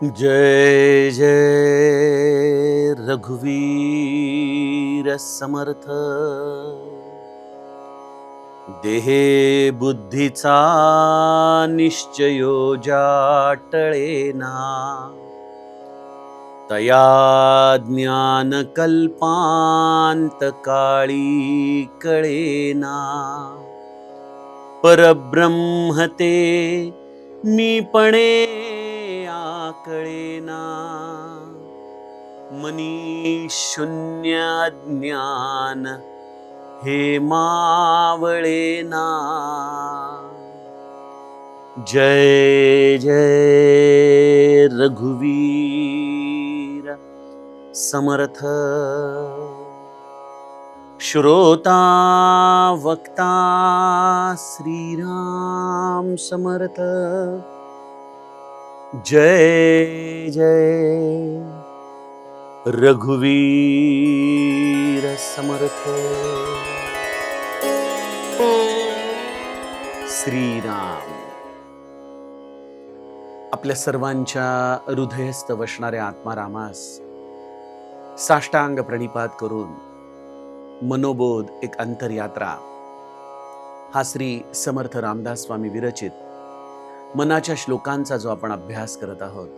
जय जय रघुवीर समर्थ। देहे बुद्धीचा निश्चयो जाटळेना, तया ज्ञान कल्पांत काळी कळेना। परब्रह्म ते मीपणे आकळेना, मनी शून्य ज्ञान हे मावळेना। जय जय रघुवीर समर्थ। श्रोता वक्ता श्रीराम समर्थ। जय जय रघुवीर समर्थ। श्रीराम। आपल्या सर्वांच्या हृदयस्थ वसणाऱ्या आत्मारामास साष्टांग प्रणिपात करून मनोबोध एक अंतरयात्रा हा श्री समर्थ रामदास स्वामी विरचित मनाच्या श्लोकांचा जो आपण अभ्यास करत आहोत,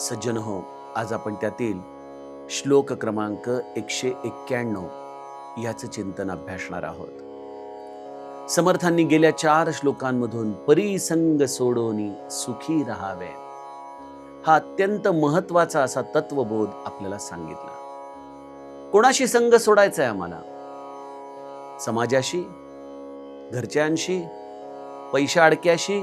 सज्जन हो, आज आपण त्यातील श्लोक क्रमांक 191 याचं चिंतन अभ्यासणार आहोत। समर्थांनी गेल्या 4 श्लोकांमधून परिसंग सोडोनी सुखी राहावे हा अत्यंत महत्वाचा असा तत्वबोध आपल्याला सांगितला। कोणाशी संग सोडायचा आहे आम्हाला? समाजाशी, घरच्यांशी, पैशा अडक्याशी?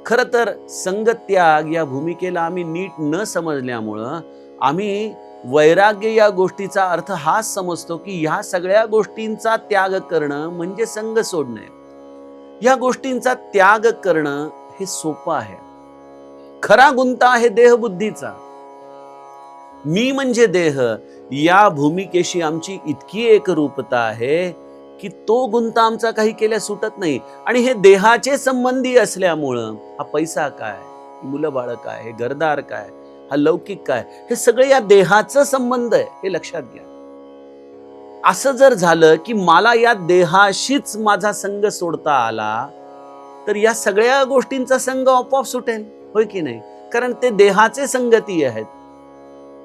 खरं तर संगत्याग या भूमिकेला आम्ही नीट न समजल्यामुळं आम्ही वैराग्य या गोष्टीचा अर्थ हाच समजतो की ह्या सगळ्या गोष्टींचा त्याग करणं म्हणजे संग सोडणे। या गोष्टींचा त्याग करणं हे सोपं आहे। खरा गुंता आहे देहबुद्धीचा। मी म्हणजे देह या भूमिकेशी आमची इतकी एकरूपता आहे की तो गुंता आमचा काही केल्या सुटत नाही। आणि हे देहाचे संबंधी असल्यामुळं हा पैसा काय, मुलं बाळ काय, हे घरदार काय, हा लौकिक काय, हे सगळे या देहाचं संबंध आहे, हे लक्षात घ्या। असं जर झालं की मला या देहाशीच माझा संग सोडता आला तर या सगळ्या गोष्टींचा संग आपोआप सुटेल, होय की नाही? कारण ते देहाचे संगती आहेत।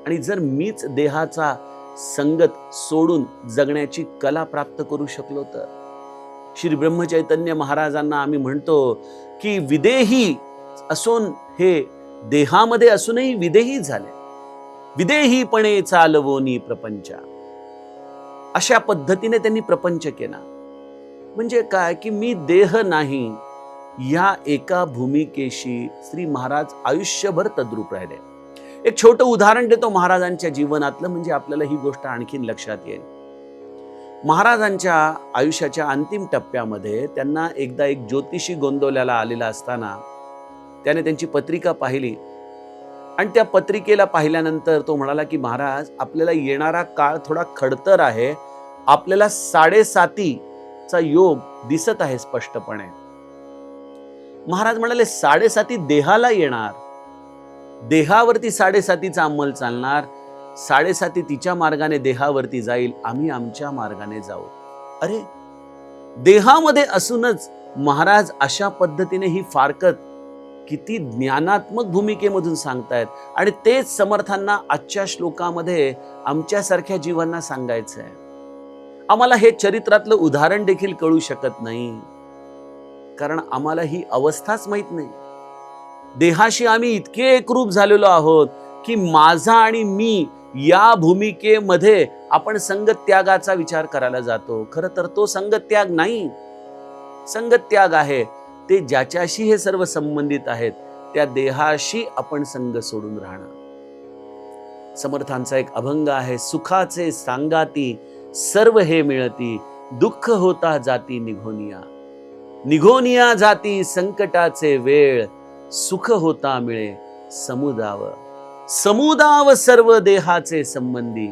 आणि जर मीच देहाचा संगत सोडून जगण्याची कला प्राप्त करू शकलो तर श्री ब्रह्मचैतन्य महाराजांना आम्ही म्हणतो की विदेही असून हे देहामध्ये असूनही विदेही झाले, विदेहीपणे चालवोनी प्रपंच। अशा पद्धतीने त्यांनी प्रपंच केला। म्हणजे काय की मी देह नाही या एका भूमिकेशी श्री महाराज आयुष्यभर तद्रूप राहिले। एक छोटं उदाहरण देतो महाराजांच्या जीवनातलं, म्हणजे आपल्याला ही गोष्ट आणखीन लक्षात येईल। महाराजांच्या आयुष्याच्या अंतिम टप्प्यामध्ये त्यांना एकदा एक ज्योतिषी गोंदवल्याला आलेला असताना त्याने त्यांची पत्रिका पाहिली आणि त्या पत्रिकेला पाहिल्यानंतर तो म्हणाला की महाराज, आपल्याला येणारा काळ थोडा खडतर आहे, आपल्याला 7.5चा योग दिसत आहे स्पष्टपणे। महाराज म्हणाले 7.5 देहाला येणार, देहावरती 7.5चा अंमल चालणार, 7.5 तिच्या मार्गाने देहावरती जाईल, आम्ही आमच्या मार्गाने जाऊ। अरे, देहामध्ये असूनच महाराज अशा पद्धतीने ही फारकत किती ज्ञानात्मक भूमिकेमधून सांगतायत। आणि तेच समर्थांना आजच्या श्लोकामध्ये आमच्यासारख्या जीवांना सांगायचं आहे। आम्हाला हे चरित्रातलं उदाहरण देखील कळू शकत नाही, कारण आम्हाला ही अवस्थाच माहित नाही। देहाशी आम्ही इतके एकरूप झालेलो आहोत की माझा आणि मी या भूमिकेमध्ये आपण संगत्यागाचा विचार करायला जातो। खरं तर तो संगत्याग नाही, संगत्याग आहे ते ज्याच्याशी हे सर्व संबंधित आहेत त्या देहाशी आपण संग सोडून राहणं। समर्थांचा एक अभंग आहे, सुखाचे सांगाती सर्व हे मिळती, दुःख होता जाती निघोनिया। निघोनिया जाती संकटाचे वेळ, सुख होता मिळे समुदाव। समुदाव सर्व देहाचे संबंधी,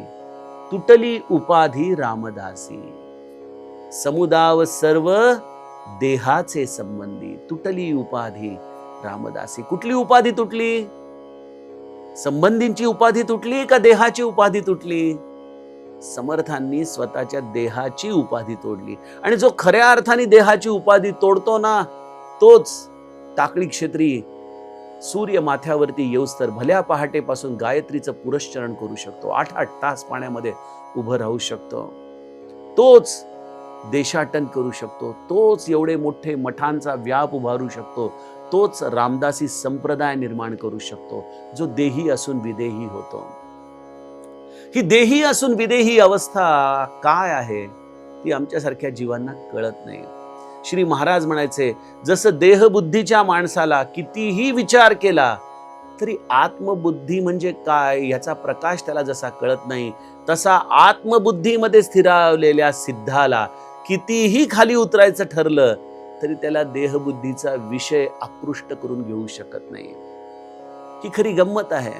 तुटली उपाधी रामदासी। समुदाव सर्व देहाचे संबंधी, तुटली उपाधी रामदासी। कुठली उपाधी तुटली? संबंधींची उपाधी तुटली का देहाची उपाधी तुटली? समर्थांनी स्वतःच्या देहाची उपाधी तोडली. आणि जो खऱ्या अर्थाने देहाची उपाधी तोडतो ना, तोच टाकळी क्षेत्री सूर्य माथ्यावरती येऊस्तर भल्या पहाटेपासून गायत्रीचं पुरस्चरण करू शकतो, 8-8 तास पाण्यामध्ये उभं राहू शकतो, तोच देशाटन करू शकतो, तोच एवढे मोठे मठांचा व्याप उभारू शकतो, तोच रामदासी संप्रदाय निर्माण करू शकतो, जो देही असून विदेही होतो. ही देही असून विदेही अवस्था काय आहे ती आमच्यासारख्या जीवांना कळत नाही. श्री महाराज म्हणायचे, जसं देहबुद्धीच्या माणसाला कितीही विचार केला तरी आत्मबुद्धी म्हणजे काय याचा प्रकाश त्याला जसा कळत नाही, तसा आत्मबुद्धीमध्ये स्थिरावलेल्या सिद्धाला कितीही खाली उतरायचं ठरलं तरी त्याला देहबुद्धीचा विषय आकृष्ट करून घेऊ शकत नाही. ही खरी गंमत आहे.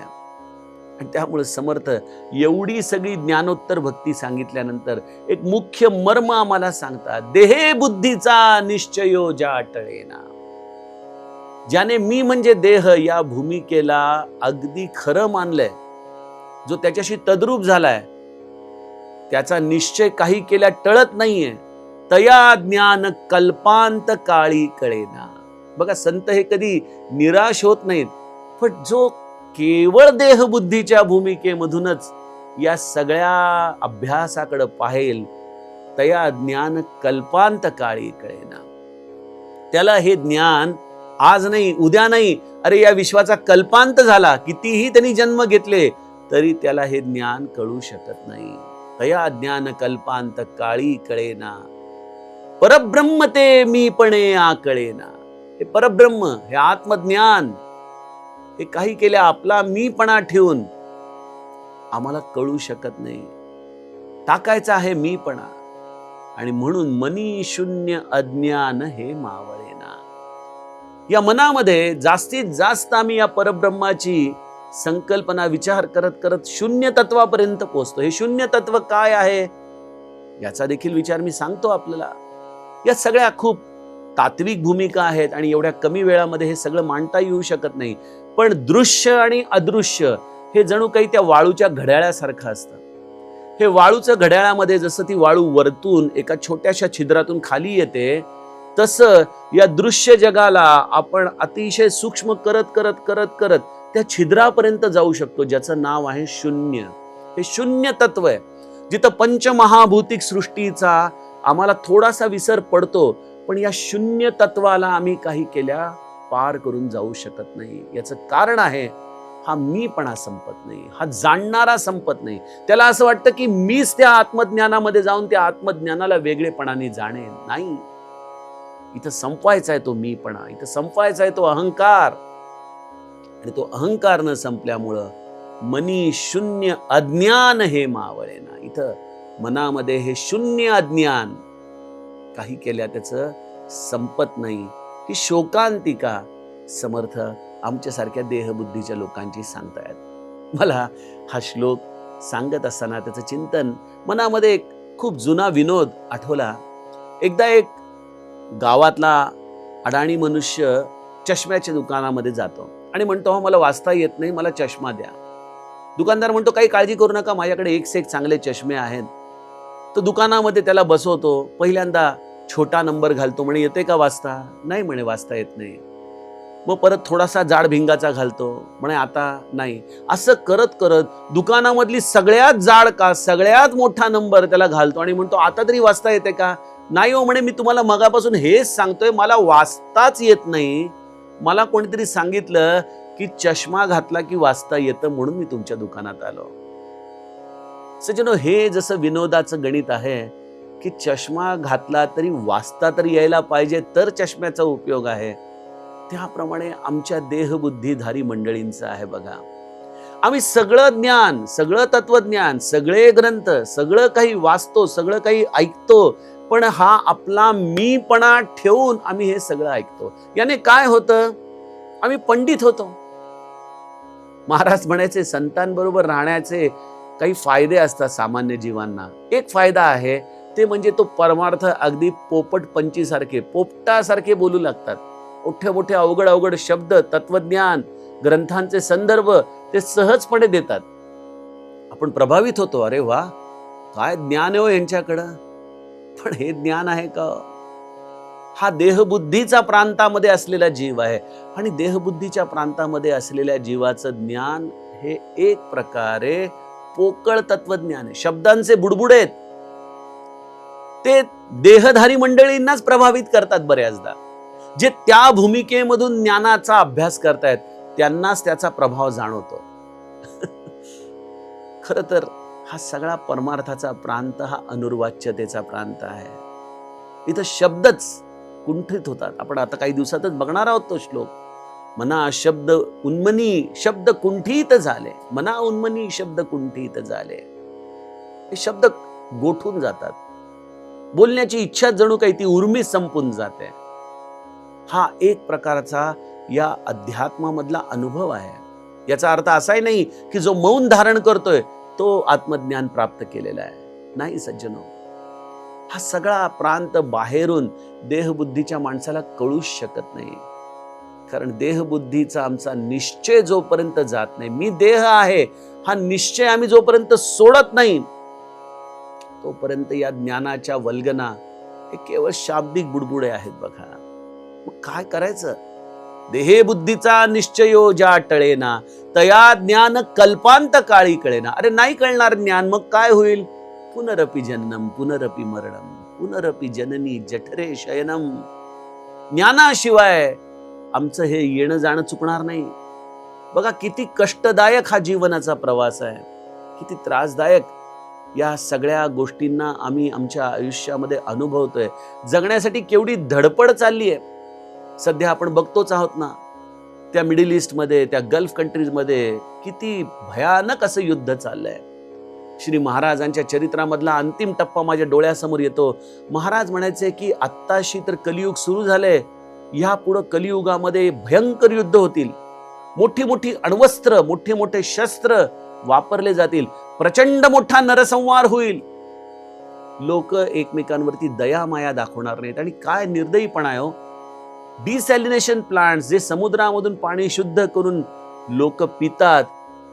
आणि त्यामुळे समर्थ एवढी सगळी ज्ञानोत्तर भक्ती सांगितल्यानंतर एक मुख्य मर्म आम्हाला सांगतात, देहे बुद्धीचा निश्चयो ज्या टळेना. ज्याने मी म्हणजे देह या भूमिकेला अगदी खरं मानलंय, जो त्याच्याशी तद्रूप झालाय, त्याचा निश्चय काही केल्या टळत नाहीये, तया ज्ञान कल्पांत काळी कळेना. बघा, संत हे कधी निराश होत नाहीत, पण जो केवळ देहबुद्धीच्या भूमिकेमधूनच या सगळ्या अभ्यासाकडे पाहेल, तया ज्ञान कल्पांत काळी कळेना. त्याला हे ज्ञान आज नाही, उद्या नाही, अरे या विश्वाचा कल्पांत झाला, कितीही त्यांनी जन्म घेतले तरी त्याला हे ज्ञान कळू शकत नाही. तया ज्ञान कल्पांत काळी कळेना, परब्रह्म ते मीपणे आकळेना. हे परब्रह्म, हे आत्मज्ञान, हे काही केल्या आपला मीपणा ठेवून आम्हाला कळू शकत नाही. टाकायचा आहे मीपणा. आणि म्हणून मनी शून्य अज्ञान हे मावळेना. या मनामध्ये जास्तीत जास्त आम्ही या परब्रह्माची संकल्पना विचार करत करत शून्य तत्वापर्यंत पोहोचतो. हे शून्य तत्व काय आहे याचा देखील विचार मी सांगतो आपल्याला. या सगळ्या खूप तात्विक भूमिका आहेत आणि एवढ्या कमी वेळामध्ये हे सगळं मांडता येऊ शकत नाही. पण दृश्य आणि अदृश्य हे जणू काही त्या वाळूच्या घड्याळासारखं असतं. हे वाळूच्या घड्याळामध्ये जसं ती वाळू वरतून एका छोट्याशा छिद्रातून खाली येते, तसं या दृश्य जगाला आपण अतिशय सूक्ष्म करत करत करत करत त्या छिद्रापर्यंत जाऊ शकतो, ज्याचं नाव आहे शून्य. हे शून्य तत्व आहे, जिथं पंचमहाभौतिक सृष्टीचा आम्हाला थोडासा विसर पडतो, पण या शून्य तत्वाला आम्ही काही केल्या पार करून जाऊ शकत नाही. याचं कारण आहे, हा मीपणा संपत नाही, हा जाणणारा संपत नाही. त्याला असं वाटतं की मीच त्या आत्मज्ञानामध्ये जाऊन त्या आत्मज्ञानाला वेगळेपणाने जाणे. नाही, इथं संपवायचा आहे तो मीपणा, इथं संपवायचा आहे तो अहंकार. आणि तो अहंकार न संपल्यामुळं मनी शून्य अज्ञान हे मावळेना. इथं मनामध्ये हे शून्य अज्ञान काही केल्या त्याचं संपत नाही. ही शोकांतिका समर्थ आमच्यासारख्या देहबुद्धीच्या लोकांची सांगतायत. मला हा श्लोक सांगत असताना त्याचं चिंतन मनामध्ये एक खूप जुना विनोद आठवला. एकदा एक गावातला अडाणी मनुष्य चष्म्याच्या दुकानामध्ये जातो आणि म्हणतो, मला वाचता येत नाही, मला चष्मा द्या. दुकानदार म्हणतो, काही काळजी करू नका, माझ्याकडे एक से एक चांगले चष्मे आहेत. तो दुकानामध्ये त्याला बसवतो. पहिल्यांदा छोटा नंबर घालतो, म्हणे येते का वाचता? नाही म्हणे, वाचता येत नाही. मग परत थोडासा जाड भिंगाचा घालतो, म्हणे आता नाही. असं करत करत दुकानामधली सगळ्यात जाड का सगळ्यात मोठा नंबर त्याला घालतो आणि म्हणतो, आता तरी वाचता येते का? नाही हो म्हणे, मी तुम्हाला मगापासून हेच सांगतोय, मला वाचताच येत नाही. मला कोणीतरी सांगितलं की चष्मा घातला की वाचता येतं, म्हणून मी तुमच्या दुकानात आलो. सज्जनो, हे जसं विनोदाचं गणित आहे की चष्मा घातला तरी वाचता तरी यायला पाहिजे, तर चष्म्याचा उपयोग आहे, त्याप्रमाणे आमच्या देहबुद्धीधारी मंडळींचं आहे. बघा, आम्ही सगळं ज्ञान, सगळं तत्वज्ञान, सगळे ग्रंथ, सगळं काही वाचतो, सगळं काही ऐकतो, पण हा आपला मीपणा ठेवून आम्ही हे सगळं ऐकतो. याने काय होतं? आम्ही पंडित होतो. महाराज म्हणायचे, संतांबरोबर राहण्याचे काही फायदे असतात सामान्य जीवांना. एक फायदा आहे, ते म्हणजे तो परमार्थ अगदी पोपट पंचीसारखे, पोपटासारखे बोलू लागतात. मोठे मोठे अवघड अवघड शब्द, तत्वज्ञान, ग्रंथांचे संदर्भ ते सहजपणे देतात. आपण प्रभावित होतो, अरे वा, काय ज्ञान आहे हो यांच्याकडं. पण हे ज्ञान आहे का? हा देहबुद्धीचा प्रांतामध्ये असलेला जीव आहे आणि देहबुद्धीच्या प्रांतामध्ये असलेल्या जीवाचं ज्ञान हे एक प्रकारे पोकळ तत्वज्ञान आहे, शब्दांचे बुडबुडे आहेत. ते देहधारी मंडळींनाच प्रभावित करतात बऱ्याचदा. जे त्या भूमिकेमधून ज्ञानाचा अभ्यास करतायत त्यांनाच त्याचा प्रभाव जाणवतो. खर तर हा सगळा परमार्थाचा प्रांत हा अनुर्वाच्यतेचा प्रांत आहे. इथं शब्दच कुंठित होतात. आपण आता काही दिवसातच बघणार आहोत तो श्लोक. मना शब्द उन्मनी शब्द कुंठित झाले, मना उन्मनी शब्द कुंठित झाले. हे शब्द गोठून जातात, बोलण्याची इच्छा जणू काही ती उर्मी संपून जाते. हा एक प्रकारचा या अध्यात्मामधला अनुभव आहे. याचा अर्थ असाही नाही की जो मौन धारण करतोय तो आत्मज्ञान प्राप्त केलेला आहे. नाही सज्जनो, हा सगळा प्रांत बाहेरून देहबुद्धीच्या माणसाला कळूच शकत नाही. कारण देहबुद्धीचा आमचा निश्चय जोपर्यंत जात नाही, मी देह आहे हा निश्चय आम्ही जोपर्यंत सोडत नाही, तोपर्यंत या ज्ञानाच्या वल्गना हे केवळ शाब्दिक बुडबुडे आहेत. बघा, मग काय करायचं? देहे बुद्धीचा निश्चयो ज्या टळेना, तया ज्ञान कल्पांत काळी कळेना. अरे नाही कळणार ज्ञान, मग काय होईल? पुनरपि जन्म पुनरपि मरणम पुनरपि जननी जठरे शयनम. ज्ञानाशिवाय आमचं हे येणं जाणं चुकणार नाही. बघा किती कष्टदायक हा जीवनाचा प्रवास आहे, किती त्रासदायक या सगळ्या गोष्टींना आम्ही आमच्या आयुष्यामध्ये अनुभवतोय. जगण्यासाठी केवढी धडपड चालली आहे. सध्या आपण बघतोच आहोत ना, त्या मिडल ईस्ट मध्ये, त्या गल्फ कंट्रीज मध्ये किती भयानक असं युद्ध चाललंय. श्री महाराजांच्या चरित्रामधला अंतिम टप्पा माझ्या डोळ्यासमोर येतो. महाराज म्हणायचे की आत्ताशी तर कलियुग सुरू झालंय, या पुढे कलियुगामध्ये भयंकर युद्ध होतील, मोठी मोठी अण्वस्त्र, मोठे मोठे शस्त्र वापरले जातील, प्रचंड मोठा नरसंहार होईल, लोक एकमेकांवरती दया माया दाखवणार नाहीत. आणि काय निर्दयीपणा आहे हो. डिसॅलिनेशन प्लांट्स, जे समुद्रामधून पाणी शुद्ध करून लोक पितात,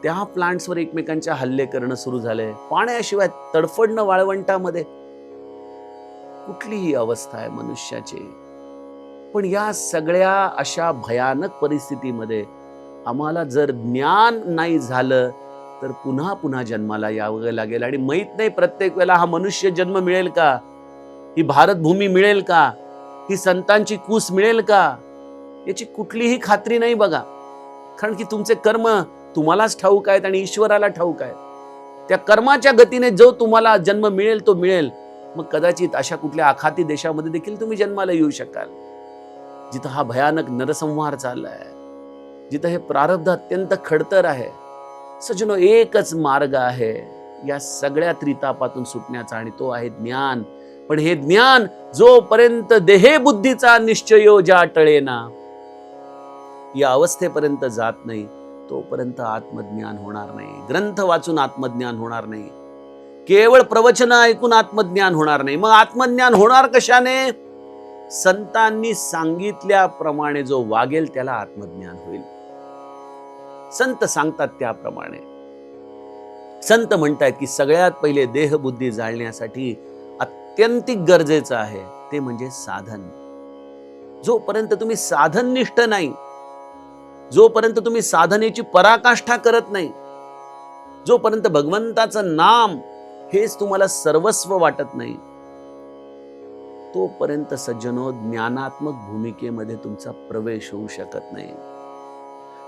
त्या प्लांट्सवर एकमेकांच्या हल्ले करणं सुरू झालंय. पाण्याशिवाय तडफडणं वाळवंटामध्ये. कुठलीही अवस्था आहे मनुष्याची. पण या सगळ्या अशा भयानक परिस्थितीमध्ये आम्हाला जर ज्ञान नाही झालं तर पुन्हा पुन्हा जन्माला यावं लागेल. आणि माहित नाही प्रत्येक वेळेला हा मनुष्य जन्म मिळेल का, ही भारत भूमी मिळेल का, ही संतांची कूस मिळेल का, याची कुठलीही खात्री नाही. बघा, कारण की तुमचे कर्म तुम्हालाच ठाऊक आहेत आणि ईश्वराला ठाऊक आहेत. त्या कर्माच्या गतीने जो तुम्हाला जन्म मिळेल तो मिळेल. मग कदाचित अशा कुठल्या आखाती देशामध्ये देखील तुम्ही जन्माला येऊ शकाल, जिथं हा भयानक नरसंहार चाललाय, जिथं हे प्रारब्ध अत्यंत खडतर आहे. सज्जनो, एकच मार्ग आहे या सगळ्या त्रितापातून सुटण्याचा, आणि तो आहे ज्ञान. पण हे ज्ञान जोपर्यंत देहे बुद्धीचा निश्चयो ज्या टळेना या अवस्थेपर्यंत जात नाही, तोपर्यंत आत्मज्ञान होणार नाही. ग्रंथ वाचून आत्मज्ञान होणार नाही, केवळ प्रवचन ऐकून आत्मज्ञान होणार नाही. मग आत्मज्ञान होणार कशाने? संतांनी सांगितल्याप्रमाणे जो वागेल त्याला आत्मज्ञान होईल. संत सांगतात त्याप्रमाणे. संत म्हणतात की सगळ्यात पहिले देहबुद्धी जाळण्यासाठी अत्यंतिक गरजेचं आहे ते म्हणजे साधन. जोपर्यंत तुम्ही साधननिष्ठ नाही, जोपर्यंत तुम्ही साधनेची पराकाष्ठा करत नाही, जोपर्यंत भगवंताचं नाम हेच तुम्हाला सर्वस्व वाटत नाही, तोपर्यंत सज्जनो ज्ञानात्मक भूमिकेमध्ये तुमचा प्रवेश होऊ शकत नाही.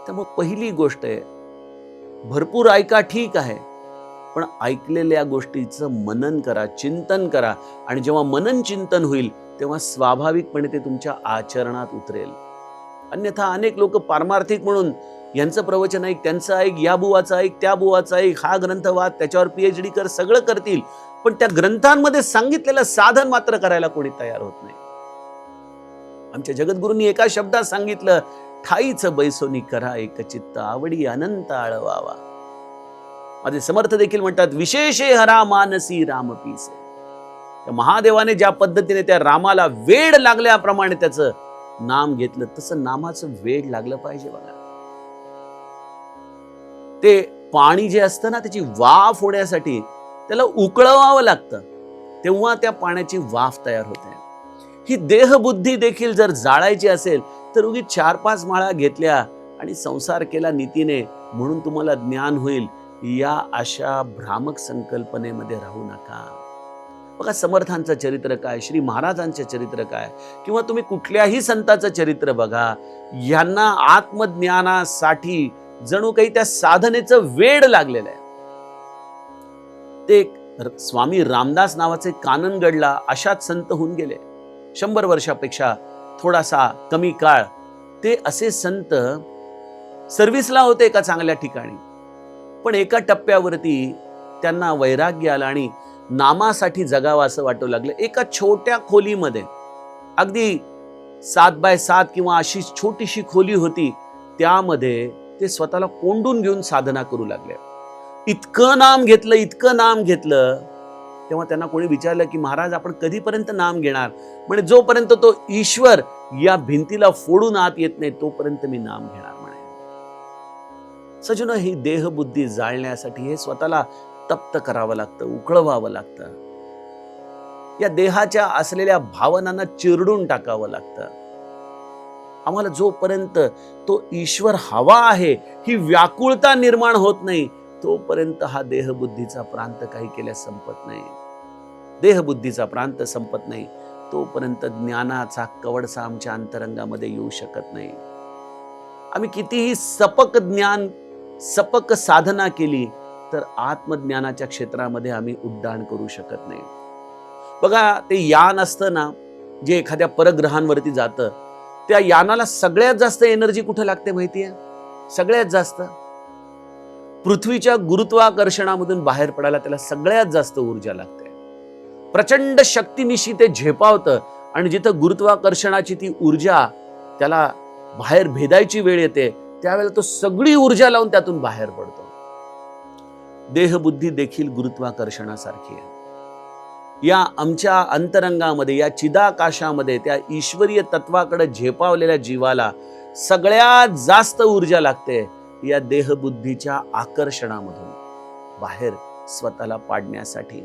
त्यामुळे पहिली गोष्ट आहे, भरपूर ऐका ठीक आहे, पण ऐकलेल्या गोष्टीचं मनन करा, चिंतन करा. आणि जेव्हा मनन चिंतन होईल तेव्हा स्वाभाविकपणे ते तुमच्या आचरणात उतरेल. अन्यथा अनेक लोक पारमार्थिक म्हणून यांचं प्रवचन ऐक, त्यांचं ऐक, या बुवाचं ऐक, त्या बुवाचं ऐक, हा ग्रंथ वाच, त्याच्यावर PhD कर, सगळं करतील, पण त्या ग्रंथांमध्ये सांगितलेलं साधन मात्र करायला कोणी तयार होत नाही. आमच्या जगद्गुरूंनी एका शब्दात सांगितलं, ठाईच बैसोनी करा एक चित्त, आवडी अनंत आळवावा. माझे समर्थ देखील म्हणतात, विशेषे हरा मानसी राम पीसे. त्या महादेवाने ज्या पद्धतीने त्या रामाला वेड लागल्याप्रमाणे त्याचं नाम घेतलं, तसं नामाचं वेड लागलं पाहिजे. बघा, ते पाणी जे असतं ना, त्याची वाफ होण्यासाठी त्याला उकळवावं लागतं, तेव्हा त्या पाण्याची वाफ तयार होते. ही देहबुद्धी देखील जर जाळायची असेल तर उगीच 4-5 माळा घेतल्या आणि संसार केला नीतीने म्हणून तुम्हाला ज्ञान होईल, या अशा भ्रामक संकल्पनेमध्ये राहू नका. बघा, समर्थांचं चरित्र काय, श्री महाराजांचे चरित्र काय, किंवा तुम्ही कुठल्याही संताचं चरित्र बघा, यांना आत्मज्ञानासाठी जणू काही त्या साधनेचं वेड लागलेलं आहे. ते स्वामी रामदास नावाचे काननगडला अशाच संत होऊन गेले. 100 वर्षापेक्षा थोडासा कमी काळ ते असे संत सर्व्हिसला होते एका चांगल्या ठिकाणी. पण एका टप्प्यावरती त्यांना वैराग्य आला आणि नामासाठी जगावं असं वाटू लागलं. एका छोट्या खोलीमध्ये, अगदी 7x7 किंवा अशी छोटीशी खोली होती, त्यामध्ये ते स्वतःला कोंडून घेऊन साधना करू लागले. इतकं नाम घेतलं. तेव्हा त्यांना कोणी विचारलं की महाराज, आपण कधीपर्यंत नाम घेणार? म्हणजे जोपर्यंत तो ईश्वर या भिंतीला फोडून आत येत नाही तोपर्यंत मी नाम घेणार म्हणे. सजनो, ही देहबुद्धी जाळण्यासाठी हे स्वतःला तप्त करावं लागतं, उकळवावं लागतं. या देहाच्या असलेल्या भावनांना चिरडून टाकावं लागतं. आम्हाला जोपर्यंत तो ईश्वर हवा आहे, ही व्याकुळता निर्माण होत नाही, तोपर्यंत हा देहबुद्धीचा प्रांत काही केल्यास संपत नाही. देहबुद्धीचा प्रांत संपत नाही तोपर्यंत ज्ञानाचा कवडसा आमच्या अंतरंगामध्ये येऊ शकत नाही. आम्ही कितीही सपक साधना केली तर आत्मज्ञानाच्या क्षेत्रामध्ये आम्ही उड्डाण करू शकत नाही. बघा, ते यान असतं ना, जे एखाद्या परग्रहांवरती जातं, त्या यानाला सगळ्यात जास्त एनर्जी कुठे लागते माहितीये? सगळ्यात जास्त पृथ्वीच्या गुरुत्वाकर्षणामधून बाहेर पडायला त्याला सगळ्यात जास्त ऊर्जा लागते. प्रचंड शक्तीनिशी ते झेपावतं आणि जिथं गुरुत्वाकर्षणाची ती ऊर्जा त्याला बाहेर भेदायची वेळ येते, त्यावेळेला तो सगळी ऊर्जा लावून त्यातून बाहेर पडतो. देहबुद्धी देखील गुरुत्वाकर्षणासारखी आहे. या आमच्या अंतरंगामध्ये, या चिदाकाशामध्ये त्या ईश्वरीय तत्वाकडे झेपावलेल्या जीवाला सगळ्यात जास्त ऊर्जा लागते या देहबुद्धीच्या आकर्षणामधून बाहेर स्वतःला पाडण्यासाठी.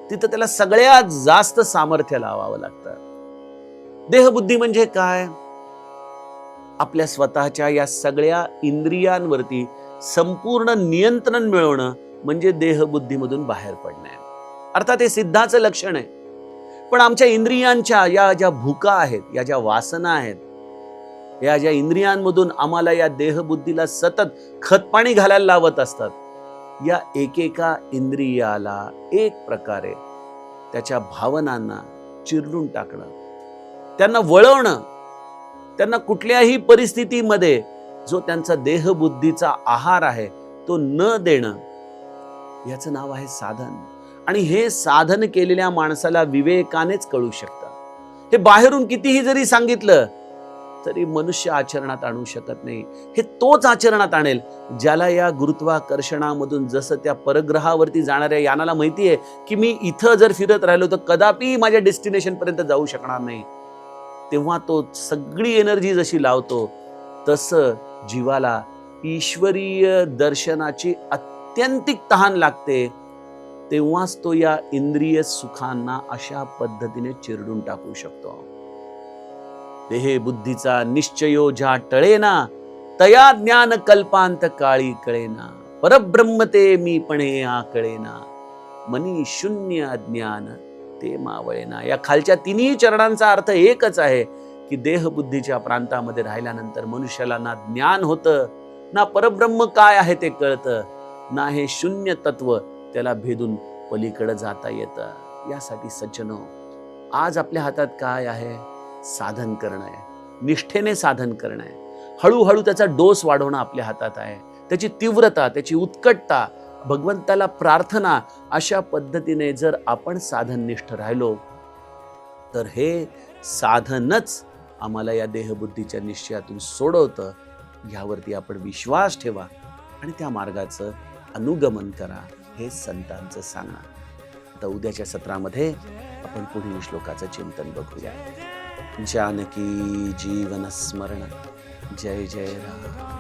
तिथं त्याला सगळ्यात जास्त सामर्थ्य लावावं लागतं. देहबुद्धी म्हणजे काय? आपल्या स्वतःच्या या सगळ्या इंद्रियांवरती संपूर्ण नियंत्रण मिळवणं म्हणजे देहबुद्धीमधून बाहेर पडणं. अर्थात हे सिद्धाचं लक्षण आहे. पण आमच्या इंद्रियांच्या या ज्या भूका आहेत, या ज्या वासना आहेत, या ज्या इंद्रियांमधून आम्हाला या देहबुद्धीला सतत खतपाणी घालायला लावत असतात, या एकेका इंद्रियाला एक प्रकारे त्याच्या भावनांना चिरडून टाकणं, त्यांना वळवणं, त्यांना कुठल्याही परिस्थितीमध्ये जो त्यांचा देहबुद्धीचा आहार आहे तो न देणं, याचं नाव आहे साधन. आणि हे साधन केलेल्या माणसाला विवेकानेच कळू शकतं. हे बाहेरून कितीही जरी सांगितलं तरी मनुष्य आचरणात आणू शकत नाही. हे तोच आचरणात आणेल ज्याला या गुरुत्वाकर्षणामधून, जसं त्या परग्रहावरती जाणाऱ्या यानाला माहितीये की मी इथं जर फिरत राहिलो तर कदापि माझ्या डेस्टिनेशन पर्यंत जाऊ शकणार नाही, तेव्हा तो सगळी एनर्जी जशी लावतो, तसं जीवाला ईश्वरीय दर्शनाची अत्यंतिक तहान लागते. तेव्हाच तो या इंद्रिय सुखांना अशा पद्धतीने चिरडून टाकू शकतो. देहे बुद्धीचा निश्चयो ज्या टळेना, तया ज्ञान कल्पांत काळी कळेना. परब्रह्म ते मी पणे आकळेना, मनी शून्य अज्ञान ते मावळेना. या खालच्या तिन्ही चरणांचा अर्थ एकच आहे की देहबुद्धीच्या प्रांतामध्ये राहिल्यानंतर मनुष्याला ना ज्ञान होतं, ना परब्रह्म काय आहे ते कळतं, ना हे शून्य तत्व त्याला भेदून पलीकडे जाता येतं. यासाठी सज्जनो, आज आपल्या हातात काय आहे? साधन करणं आहे, निष्ठेने साधन करणं आहे. हळूहळू त्याचा डोस वाढवणं आपल्या हातात आहे. त्याची तीव्रता, त्याची उत्कटता, भगवंताला प्रार्थना, अशा पद्धतीने जर आपण साधननिष्ठ राहिलो तर हे साधनच आम्हाला या देहबुद्धीच्या निश्चयातून सोडवतं. यावरती आपण विश्वास ठेवा आणि त्या मार्गाचं अनुगमन करा, हे संतांचं सांगणं. आता उद्याच्या सत्रामध्ये आपण पुढील श्लोकाचं चिंतन बघूया. जानकी जीवन स्मरण. जय जय राम.